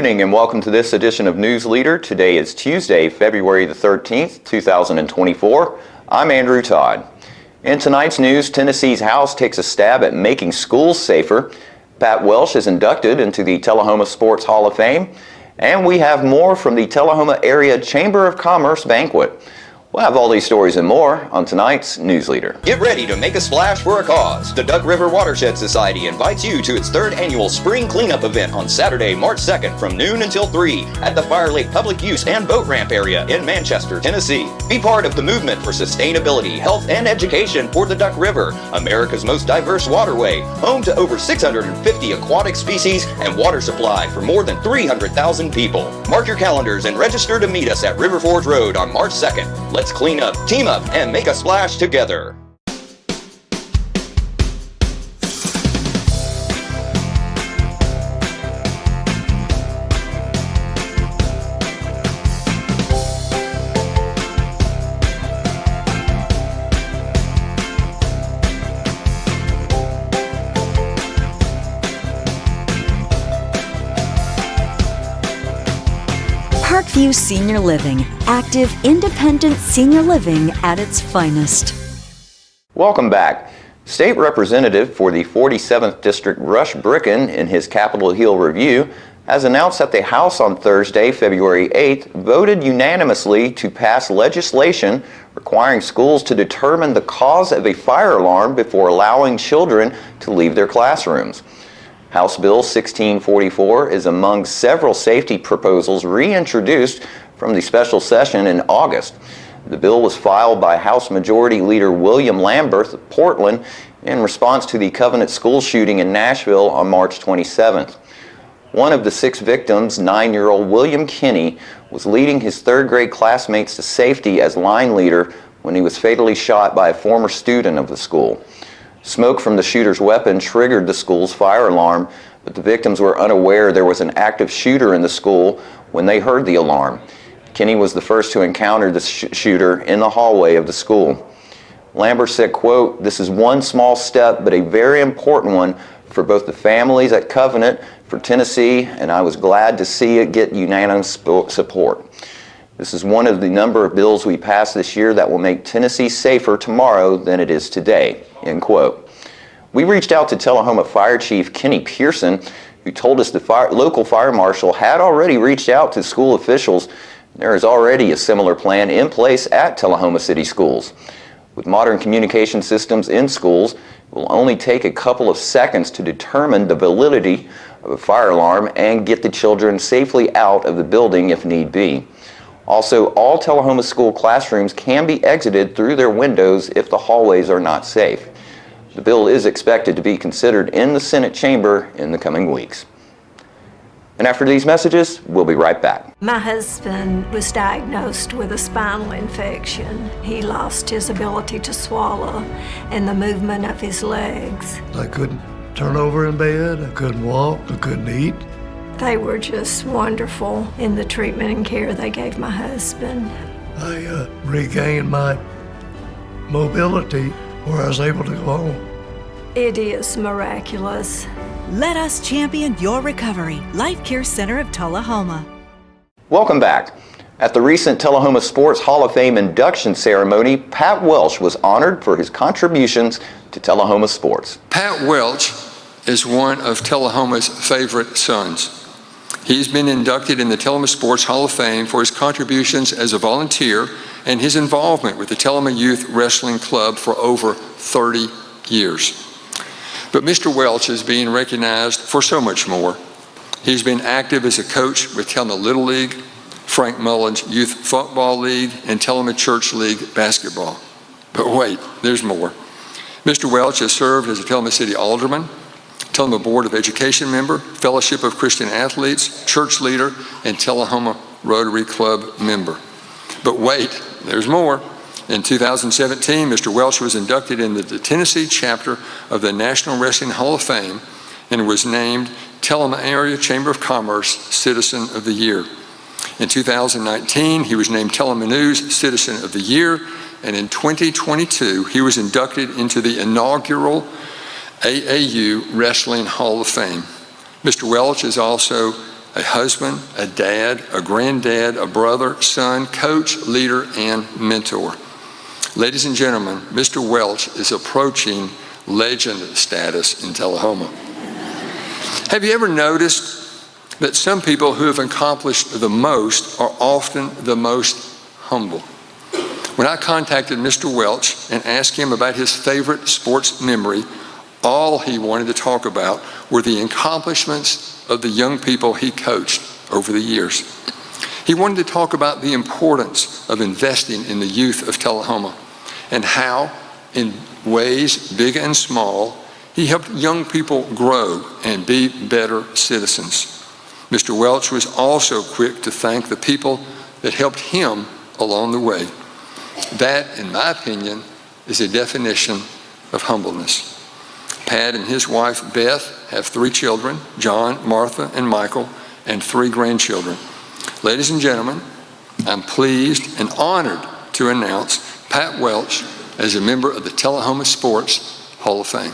evening and welcome to this edition of News Leader. Today is Tuesday, February the 13th, 2024. I'm Andrew Todd. In tonight's news, Tennessee's House takes a stab at making schools safer. Pat Welsh is inducted into the Tullahoma Sports Hall of Fame. And we have more from the Tullahoma Area Chamber of Commerce banquet. We'll have all these stories and more on tonight's News Leader. Get ready to make a splash for a cause. The Duck River Watershed Society invites you to its third annual Spring Cleanup event on Saturday, March 2nd from noon until 3 at the Fire Lake Public Use and Boat Ramp area in Manchester, Tennessee. Be part of the movement for sustainability, health, and education for the Duck River, America's most diverse waterway, home to over 650 aquatic species and water supply for more than 300,000 people. Mark your calendars and register to meet us at River Forge Road on March 2nd. Let's clean up, team up, and make a splash together. Parkview Senior Living, active, independent senior living at its finest. Welcome back. State Representative for the 47th District, Rush Bricken, in his Capitol Hill review, has announced that the House on Thursday, February 8th, voted unanimously to pass legislation requiring schools to determine the cause of a fire alarm before allowing children to leave their classrooms. House Bill 1644 is among several safety proposals reintroduced from the special session in August. The bill was filed by House Majority Leader William Lamberth of Portland in response to the Covenant school shooting in Nashville on March 27th. One of the 6 victims, 9-year-old William Kinney, was leading his third-grade classmates to safety as line leader when he was fatally shot by a former student of the school. Smoke from the shooter's weapon triggered the school's fire alarm, but the victims were unaware there was an active shooter in the school when they heard the alarm. Kinney was the first to encounter the shooter in the hallway of the school. Lambert said, quote, "This is one small step, but a very important one for both the families at Covenant, for Tennessee, and I was glad to see it get unanimous support. This is one of the number of bills we passed this year that will make Tennessee safer tomorrow than it is today," end quote. We reached out to Tullahoma Fire Chief Kenny Pearson, who told us the local fire marshal had already reached out to school officials. There is already a similar plan in place at Tullahoma City Schools. With modern communication systems in schools, it will only take a couple of seconds to determine the validity of a fire alarm and get the children safely out of the building if need be. Also, all Tullahoma school classrooms can be exited through their windows if the hallways are not safe. The bill is expected to be considered in the Senate chamber in the coming weeks. And after these messages, we'll be right back. My husband was diagnosed with a spinal infection. He lost his ability to swallow and the movement of his legs. I couldn't turn over in bed, I couldn't walk, I couldn't eat. They were just wonderful in the treatment and care they gave my husband. I regained my mobility where I was able to go home. It is miraculous. Let us champion your recovery. Life Care Center of Tullahoma. Welcome back. At the recent Tullahoma Sports Hall of Fame induction ceremony, Pat Welsh was honored for his contributions to Tullahoma sports. Pat Welch is one of Tullahoma's favorite sons. He's been inducted in the Tullahoma Sports Hall of Fame for his contributions as a volunteer and his involvement with the Tullahoma Youth Wrestling Club for over 30 years. But Mr. Welch is being recognized for so much more. He's been active as a coach with Tullahoma Little League, Frank Mullins Youth Football League, and Tullahoma Church League basketball. But wait, there's more. Mr. Welch has served as a Tullahoma City Alderman, Tullahoma Board of Education member, Fellowship of Christian Athletes, church leader, and Tullahoma Rotary Club member. But wait, there's more. In 2017, Mr. Welch was inducted into the Tennessee chapter of the National Wrestling Hall of Fame and was named Tullahoma Area Chamber of Commerce Citizen of the Year. In 2019, he was named Tullahoma News Citizen of the Year, and in 2022, he was inducted into the inaugural AAU Wrestling Hall of Fame. Mr. Welch is also a husband, a dad, a granddad, a brother, son, coach, leader, and mentor. Ladies and gentlemen, Mr. Welch is approaching legend status in Tullahoma. Have you ever noticed that some people who have accomplished the most are often the most humble? When I contacted Mr. Welch and asked him about his favorite sports memory, all he wanted to talk about were the accomplishments of the young people he coached over the years. He wanted to talk about the importance of investing in the youth of Tullahoma and how, in ways big and small, he helped young people grow and be better citizens. Mr. Welch was also quick to thank the people that helped him along the way. That, in my opinion, is a definition of humbleness. Pat and his wife, Beth, have 3 children, John, Martha, and Michael, and 3 grandchildren. Ladies and gentlemen, I'm pleased and honored to announce Pat Welch as a member of the Tullahoma Sports Hall of Fame.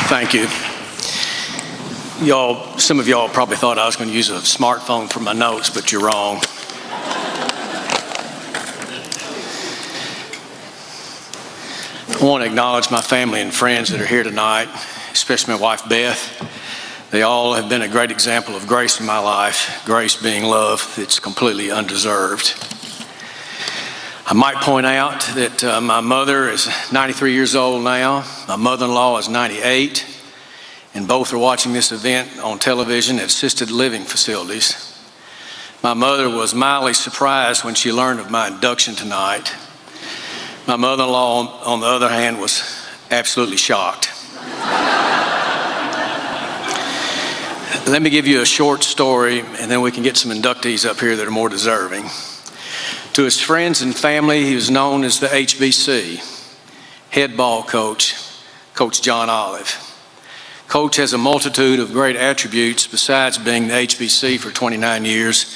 Thank you. Y'all, some of y'all probably thought I was going to use a smartphone for my notes, but you're wrong. I want to acknowledge my family and friends that are here tonight, especially my wife, Beth. They all have been a great example of grace in my life, grace being love that's completely undeserved. I might point out that my mother is 93 years old now. My mother-in-law is 98, and both are watching this event on television at assisted living facilities. My mother was mildly surprised when she learned of my induction tonight. My mother-in-law, on the other hand, was absolutely shocked. Let me give you a short story, and then we can get some inductees up here that are more deserving. To his friends and family, he was known as the HBC, head ball coach, Coach John Olive. Coach has a multitude of great attributes besides being the HBC for 29 years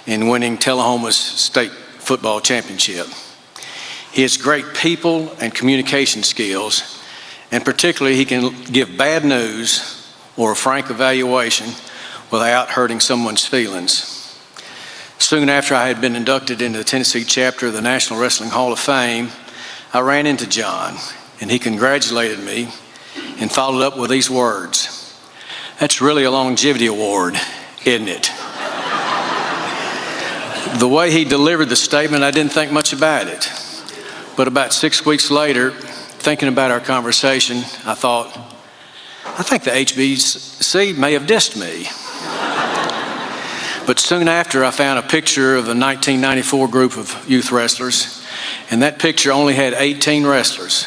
and winning Tullahoma's state football championship. He has great people and communication skills, and particularly he can give bad news or a frank evaluation without hurting someone's feelings. Soon after I had been inducted into the Tennessee chapter of the National Wrestling Hall of Fame, I ran into John, and he congratulated me and followed up with these words: "That's really a longevity award, isn't it?" The way he delivered the statement, I didn't think much about it. But about 6 weeks later, thinking about our conversation, I thought, I think the HBC may have dissed me. But soon after, I found a picture of a 1994 group of youth wrestlers, and that picture only had 18 wrestlers.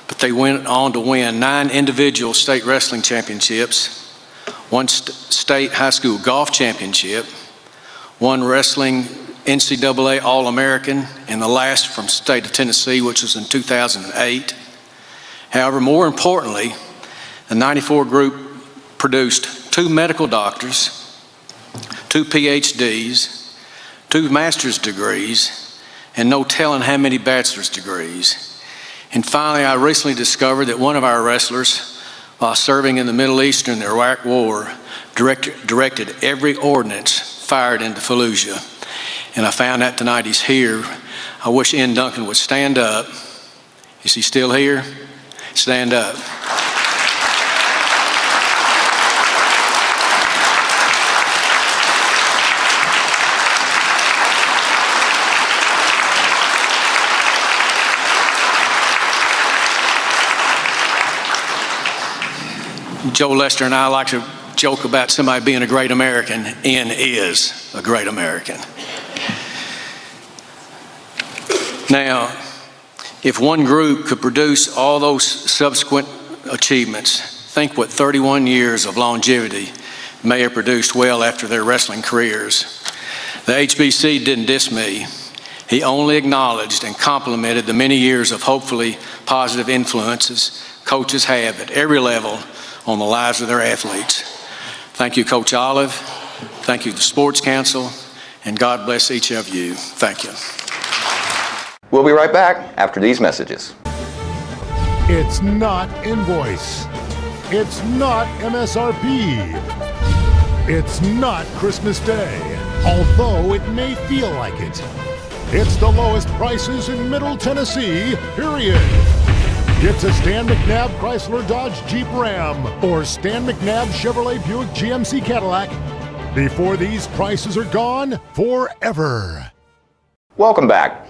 But they went on to win 9 individual state wrestling championships, 1 state high school golf championship, 1 wrestling NCAA All-American, and the last from the state of Tennessee, which was in 2008. However, more importantly, the 94 group produced 2 medical doctors, 2 PhDs, 2 master's degrees, and no telling how many bachelor's degrees. And finally, I recently discovered that one of our wrestlers, while serving in the Middle East during the Iraq War, directed every ordnance fired into Fallujah. And I found out tonight he's here. I wish Ian Duncan would stand up. Is he still here? Stand up. Joe Lester and I like to joke about somebody being a great American. Ian is a great American. Now, if one group could produce all those subsequent achievements, think what 31 years of longevity may have produced well after their wrestling careers. The HBC didn't diss me. He only acknowledged and complimented the many years of hopefully positive influences coaches have at every level on the lives of their athletes. Thank you, Coach Olive. Thank you, the Sports Council, and God bless each of you. Thank you. We'll be right back after these messages. It's not invoice. It's not MSRP. It's not Christmas Day, although it may feel like it. It's the lowest prices in Middle Tennessee, period. Get to Stan McNabb Chrysler Dodge Jeep Ram or Stan McNabb Chevrolet Buick GMC Cadillac before these prices are gone forever. Welcome back.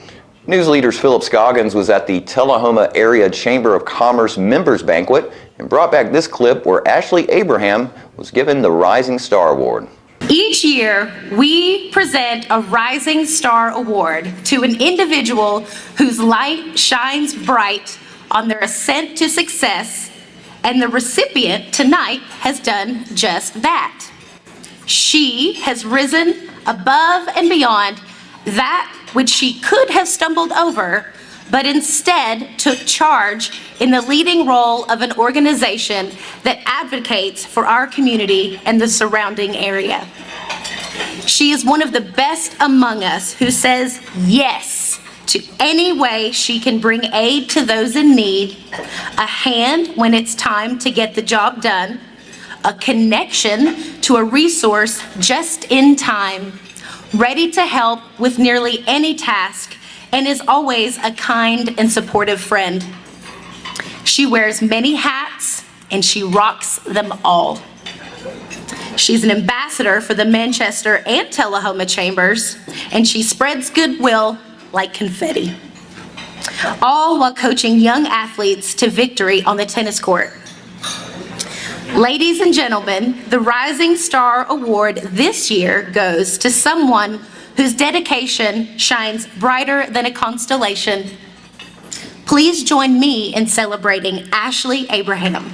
News Leaders Philip Scoggins was at the Tullahoma Area Chamber of Commerce Members Banquet and brought back this clip where Ashley Abraham was given the Rising Star Award. Each year, we present a Rising Star Award to an individual whose light shines bright on their ascent to success, and the recipient tonight has done just that. She has risen above and beyond that which she could have stumbled over, but instead took charge in the leading role of an organization that advocates for our community and the surrounding area. She is one of the best among us who says yes to any way she can bring aid to those in need, a hand when it's time to get the job done, a connection to a resource just in time, ready to help with nearly any task, and is always a kind and supportive friend. She wears many hats and she rocks them all. She's an ambassador for the Manchester and Tullahoma Chambers, and she spreads goodwill like confetti, all while coaching young athletes to victory on the tennis court. Ladies and gentlemen, the Rising Star Award this year goes to someone whose dedication shines brighter than a constellation. Please join me in celebrating Ashley Abraham.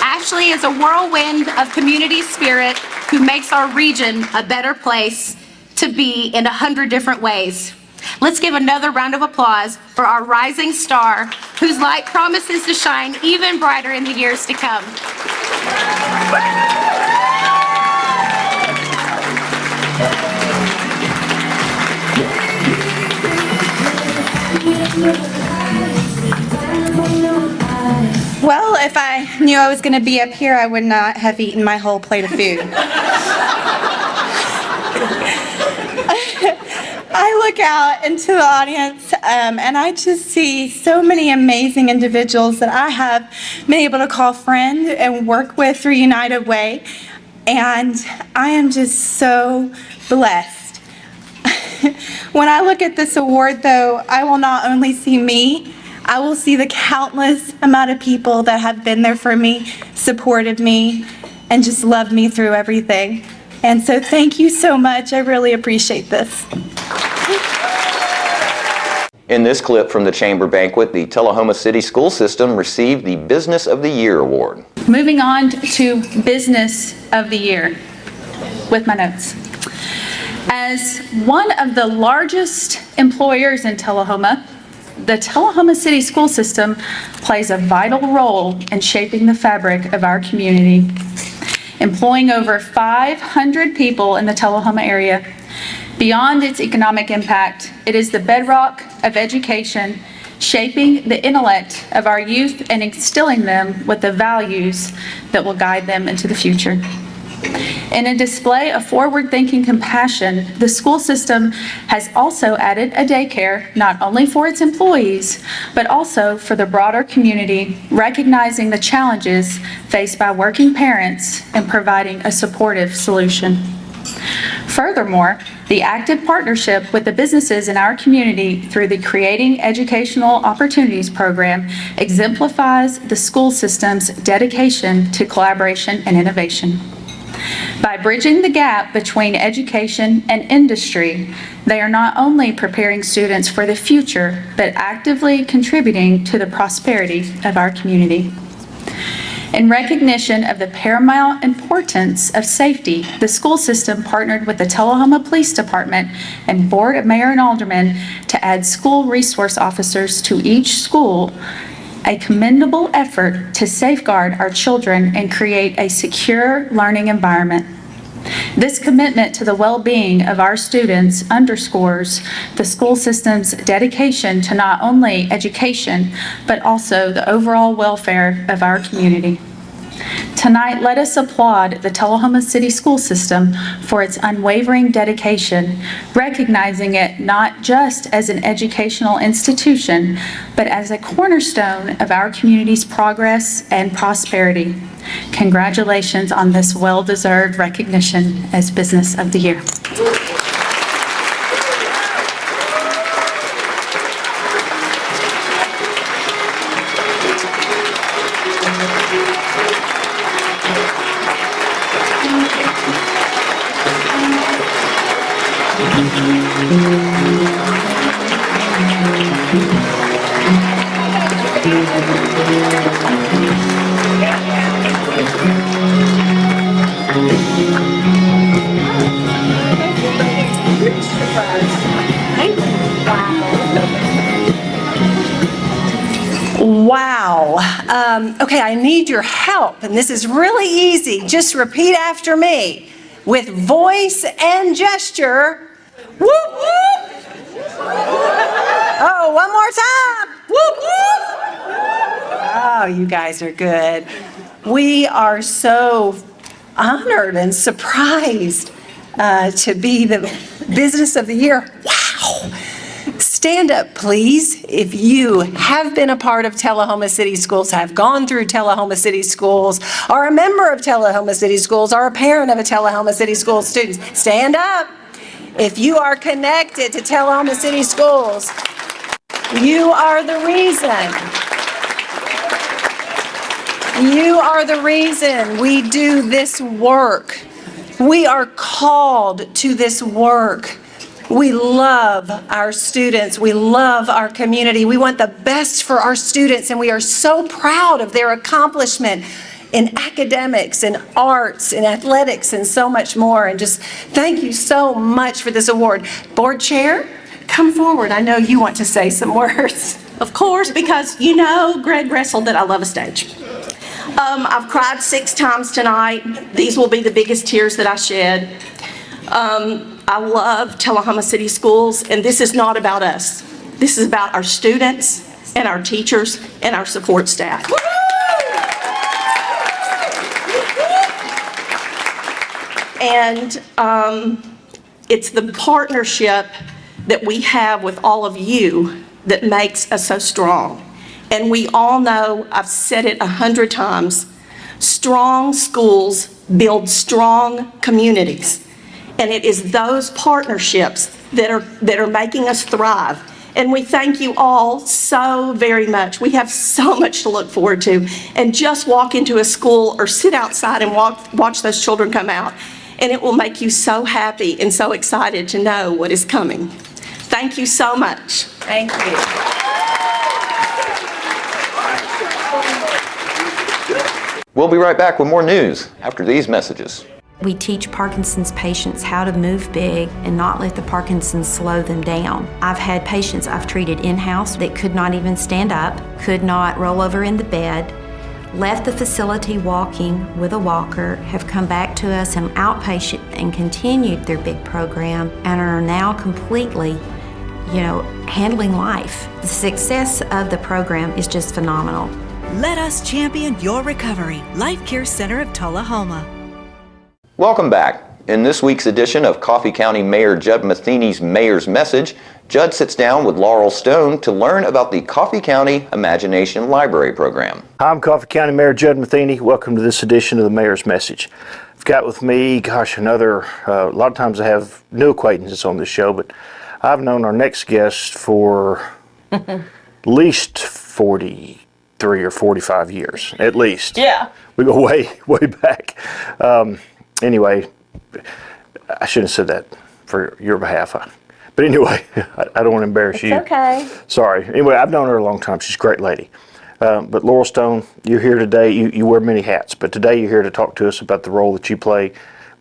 Ashley is a whirlwind of community spirit who makes our region a better place to be in 100 different ways. Let's give another round of applause for our rising star, whose light promises to shine even brighter in the years to come. Well, if I knew I was going to be up here, I would not have eaten my whole plate of food. I look out into the audience and I just see so many amazing individuals that I have been able to call friend and work with through United Way, and I am just so blessed. When I look at this award, though, I will not only see me, I will see the countless amount of people that have been there for me, supported me, and just loved me through everything. And so thank you so much. I really appreciate this. In this clip from the Chamber Banquet, the Tullahoma City School System received the Business of the Year Award. Moving on to Business of the Year with my notes. As one of the largest employers in Tullahoma, the Tullahoma City School System plays a vital role in shaping the fabric of our community. Employing over 500 people in the Tullahoma area. Beyond its economic impact, it is the bedrock of education, shaping the intellect of our youth and instilling them with the values that will guide them into the future. In a display of forward-thinking compassion, the school system has also added a daycare, not only for its employees, but also for the broader community, recognizing the challenges faced by working parents and providing a supportive solution. Furthermore, the active partnership with the businesses in our community through the Creating Educational Opportunities program exemplifies the school system's dedication to collaboration and innovation. By bridging the gap between education and industry, they are not only preparing students for the future, but actively contributing to the prosperity of our community. In recognition of the paramount importance of safety, the school system partnered with the Tullahoma Police Department and Board of Mayor and Aldermen to add school resource officers to each school, a commendable effort to safeguard our children and create a secure learning environment. This commitment to the well-being of our students underscores the school system's dedication to not only education, but also the overall welfare of our community. Tonight, let us applaud the Tullahoma City School System for its unwavering dedication, recognizing it not just as an educational institution, but as a cornerstone of our community's progress and prosperity. Congratulations on this well-deserved recognition as Business of the Year. Wow. Okay, I need your help, and this is really easy. Just repeat after me with voice and gesture. Whoop, whoop. Oh, one more time. Whoop, whoop. Oh, you guys are good. We are so honored and surprised to be the Business of the Year. Wow. Stand up, please, if you have been a part of Tullahoma City Schools, have gone through Tullahoma City Schools, are a member of Tullahoma City Schools, are a parent of a Tullahoma City Schools student. Stand up. If you are connected to Tullahoma City Schools, you are the reason. You are the reason we do this work. We are called to this work. We love our students. We love our community. We want the best for our students, and we are so proud of their accomplishment in academics and arts and athletics and so much more. And just thank you so much for this award. Board Chair, come forward. I know you want to say some words. Of course, because you know Greg wrestled that I love a stage. I've cried 6 times tonight. These will be the biggest tears that I shed. I love Tullahoma City Schools, and this is not about us. This is about our students and our teachers and our support staff. And it's the partnership that we have with all of you that makes us so strong. And we all know, I've said it 100 times, strong schools build strong communities. And it is those partnerships that are making us thrive. And we thank you all so very much. We have so much to look forward to. And just walk into a school or sit outside and watch those children come out. And it will make you so happy and so excited to know what is coming. Thank you so much. Thank you. We'll be right back with more news after these messages. We teach Parkinson's patients how to move big and not let the Parkinson's slow them down. I've had patients I've treated in-house that could not even stand up, could not roll over in the bed, left the facility walking with a walker, have come back to us in outpatient and continued their big program and are now completely, handling life. The success of the program is just phenomenal. Let us champion your recovery. Life Care Center of Tullahoma. Welcome back. In this week's edition of Coffee County Mayor Judd Matheny's Mayor's Message, Judd sits down with Laurel Stone to learn about the Coffee County Imagination Library Program. I'm Coffee County Mayor Judd Matheny. Welcome to this edition of the Mayor's Message. I've got with me, a lot of times I have new acquaintances on this show, but I've known our next guest for at least 43 or 45 years, at least. Yeah. We go way, way back. Anyway, I shouldn't have said that for your behalf. But anyway, I don't want to embarrass you. It's okay. Sorry. Anyway, I've known her a long time. She's a great lady. But Laurel Stone, you're here today. You wear many hats, but today you're here to talk to us about the role that you play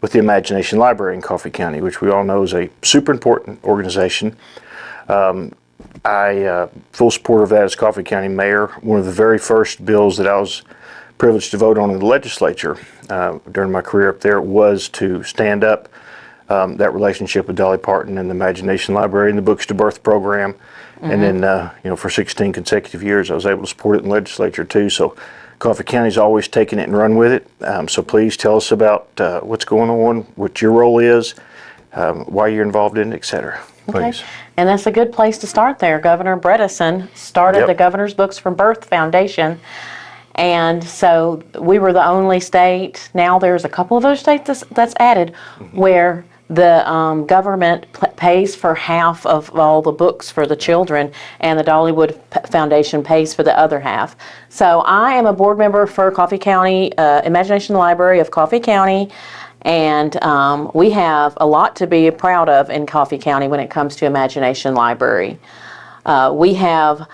with the Imagination Library in Coffee County, which we all know is a super important organization. I full supporter of that as Coffee County Mayor. One of the very first bills that I was privileged to vote on in the legislature during my career up there was to stand up that relationship with Dolly Parton and the Imagination Library and the Books to Birth program. And then, for 16 consecutive years, I was able to support it in the legislature too. So Coffee County's always taken it and run with it. So please tell us about what's going on, what your role is, why you're involved in it, et cetera. Please. Okay. And that's a good place to start there. Governor Bredesen started the Governor's Books from Birth Foundation. And so we were the only state, now there's a couple of other states that's added, where the government pays for half of all the books for the children, and the Dollywood Foundation pays for the other half. So I am a board member for Coffee County, Imagination Library of Coffee County, and we have a lot to be proud of in Coffee County when it comes to Imagination Library. We have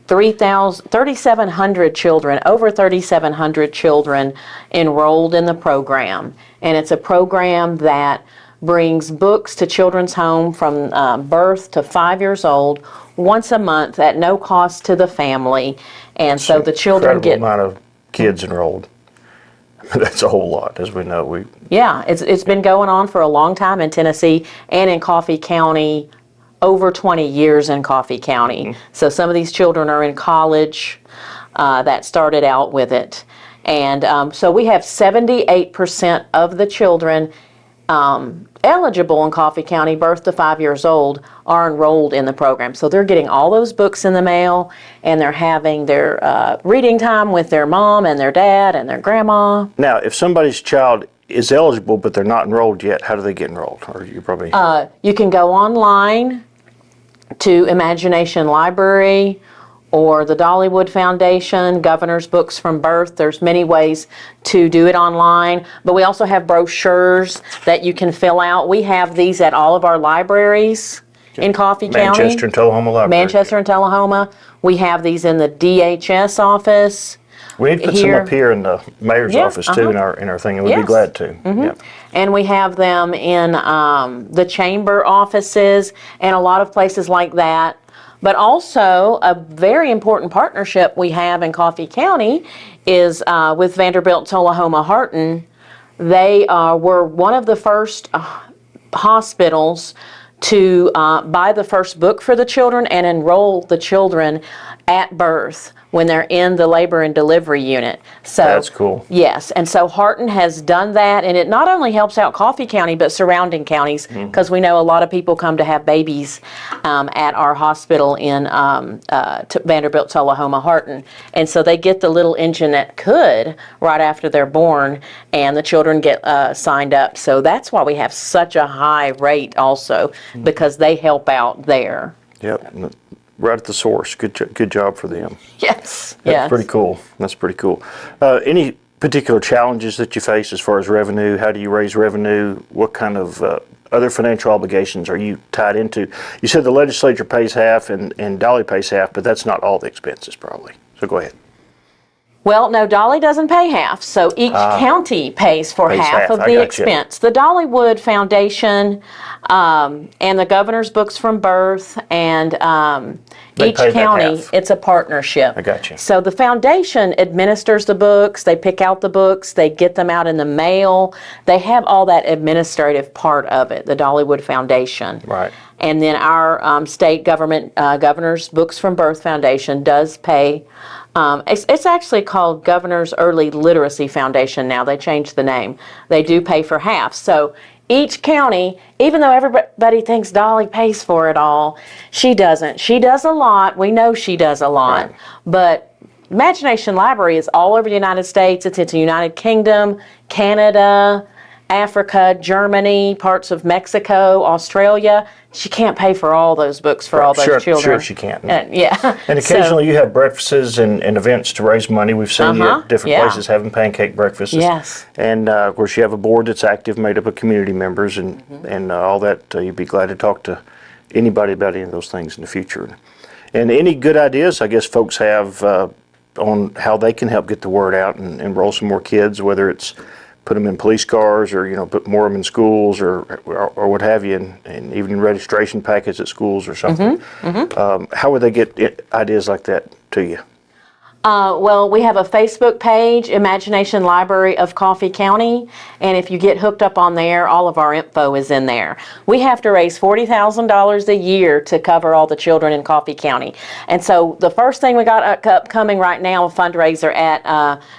3,700 children, over 3,700 children enrolled in the program. And it's a program that brings books to children's home from birth to 5 years old once a month at no cost to the family. And so the children get... Incredible amount of kids enrolled. That's a whole lot, as we know. Yeah, it's been going on for a long time in Tennessee and in Coffee County, over 20 years in Coffee County. So some of these children are in college that started out with it. And so we have 78% of the children eligible in Coffee County, birth to 5 years old, are enrolled in the program. So they're getting all those books in the mail, and they're having their reading time with their mom and their dad and their grandma. Now, if somebody's child is eligible but they're not enrolled yet, how do they get enrolled? Or you probably you can go online to Imagination Library or the Dollywood Foundation, Governor's Books from Birth. There's many ways to do it online, but we also have brochures that you can fill out. We have these at all of our libraries in Coffee County. Manchester and Tullahoma Library. Manchester and Tullahoma. We have these in the DHS office. We need to put some up here in the mayor's office too, in our thing, and we'd be glad to. Yeah. And we have them in the chamber offices and a lot of places like that. But also, a very important partnership we have in Coffee County is with Vanderbilt Tullahoma Harton. They were one of the first hospitals to buy the first book for the children and enroll the children at birth when they're in the labor and delivery unit. So that's cool. Yes, and so Harton has done that, and it not only helps out Coffee County but surrounding counties, because we know a lot of people come to have babies at our hospital in Vanderbilt Tullahoma Harton, and so they get the little Engineette could right after they're born, and the children get signed up. So that's why we have such a high rate also, because they help out there. Yep. Right at the source. Good job for them. Yes. That's pretty cool. That's pretty cool. Any particular challenges that you face as far as revenue? How do you raise revenue? What kind of other financial obligations are you tied into? You said the legislature pays half and Dolly pays half, but that's not all the expenses probably. So go ahead. Well, no, Dolly doesn't pay half, so each county pays for half of the expense. The Dollywood Foundation and the Governor's Books from Birth and each county, it's a partnership. I got you. So the foundation administers the books, they pick out the books, they get them out in the mail. They have all that administrative part of it, the Dollywood Foundation. Right. And then our state government, Governor's Books from Birth Foundation does pay. It's actually called Governor's Early Literacy Foundation now. They changed the name. They do pay for half. So each county, even though everybody thinks Dolly pays for it all, she doesn't. She does a lot. We know she does a lot. Right. But Imagination Library is all over the United States. It's in the United Kingdom, Canada, Africa, Germany, parts of Mexico, Australia. She can't pay for all those books for all those children. Sure she can't. Yeah. And occasionally you have breakfasts and events to raise money. We've seen you at different places having pancake breakfasts. Yes. And of course you have a board that's active, made up of community members and all that. You'd be glad to talk to anybody about any of those things in the future. And any good ideas, I guess folks have on how they can help get the word out and enroll some more kids, whether it's put them in police cars or, put more of them in schools or what have you, and even in registration packets at schools or something. How would they get ideas like that to you? Well, we have a Facebook page, Imagination Library of Coffee County, and if you get hooked up on there, all of our info is in there. We have to raise $40,000 a year to cover all the children in Coffee County. And so the first thing we got upcoming right now, a fundraiser at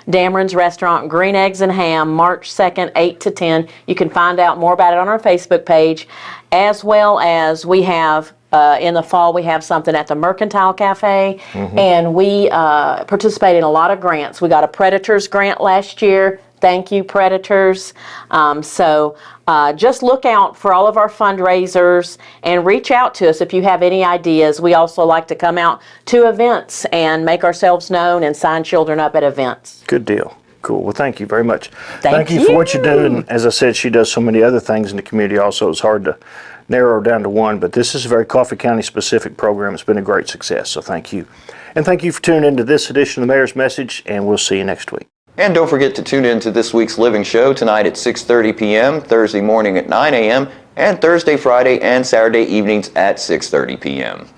Dameron's Restaurant, Green Eggs and Ham, March 2nd, 8 to 10. You can find out more about it on our Facebook page, as well as we have in the fall, we have something at the Mercantile Cafe, and we participate in a lot of grants. We got a Predators grant last year. Thank you, Predators. So just look out for all of our fundraisers and reach out to us if you have any ideas. We also like to come out to events and make ourselves known and sign children up at events. Good deal. Cool. Well, thank you very much. Thank you for what you do. And as I said, she does so many other things in the community also. It's hard to narrow down to one, but this is a very Coffee County specific program. It's been a great success, so thank you. And thank you for tuning into this edition of the Mayor's Message, and we'll see you next week. And don't forget to tune in to this week's Living Show tonight at 6:30 p.m., Thursday morning at 9 a.m., and Thursday, Friday, and Saturday evenings at 6:30 p.m.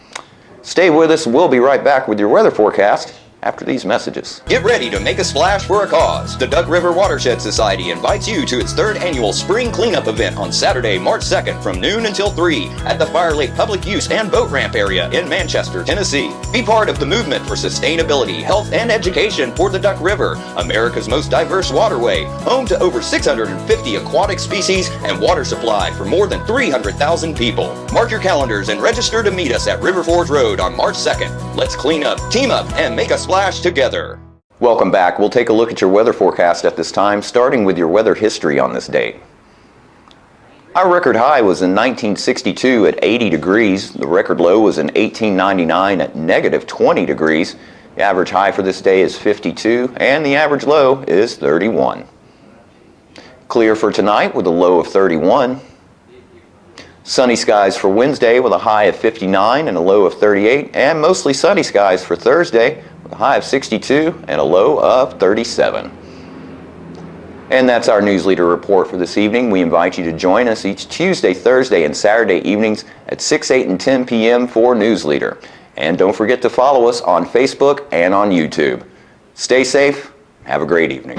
Stay with us. We'll be right back with your weather forecast after these messages. Get ready to make a splash for a cause. The Duck River Watershed Society invites you to its 3rd annual spring cleanup event on Saturday, March 2nd from noon until 3 at the Fire Lake Public Use and Boat Ramp area in Manchester, Tennessee. Be part of the movement for sustainability, health, and education for the Duck River, America's most diverse waterway, home to over 650 aquatic species and water supply for more than 300,000 people. Mark your calendars and register to meet us at River Forge Road on March 2nd. Let's clean up, team up, and make a splash together. Welcome back. We'll take a look at your weather forecast at this time, starting with your weather history on this date. Our record high was in 1962 at 80 degrees. The record low was in 1899 at negative 20 degrees. The average high for this day is 52, and the average low is 31. Clear for tonight with a low of 31. Sunny skies for Wednesday with a high of 59 and a low of 38, and mostly sunny skies for Thursday with a high of 62 and a low of 37. And that's our News Leader report for this evening. We invite you to join us each Tuesday, Thursday, and Saturday evenings at 6, 8, and 10 p.m. for News Leader. And don't forget to follow us on Facebook and on YouTube. Stay safe. Have a great evening.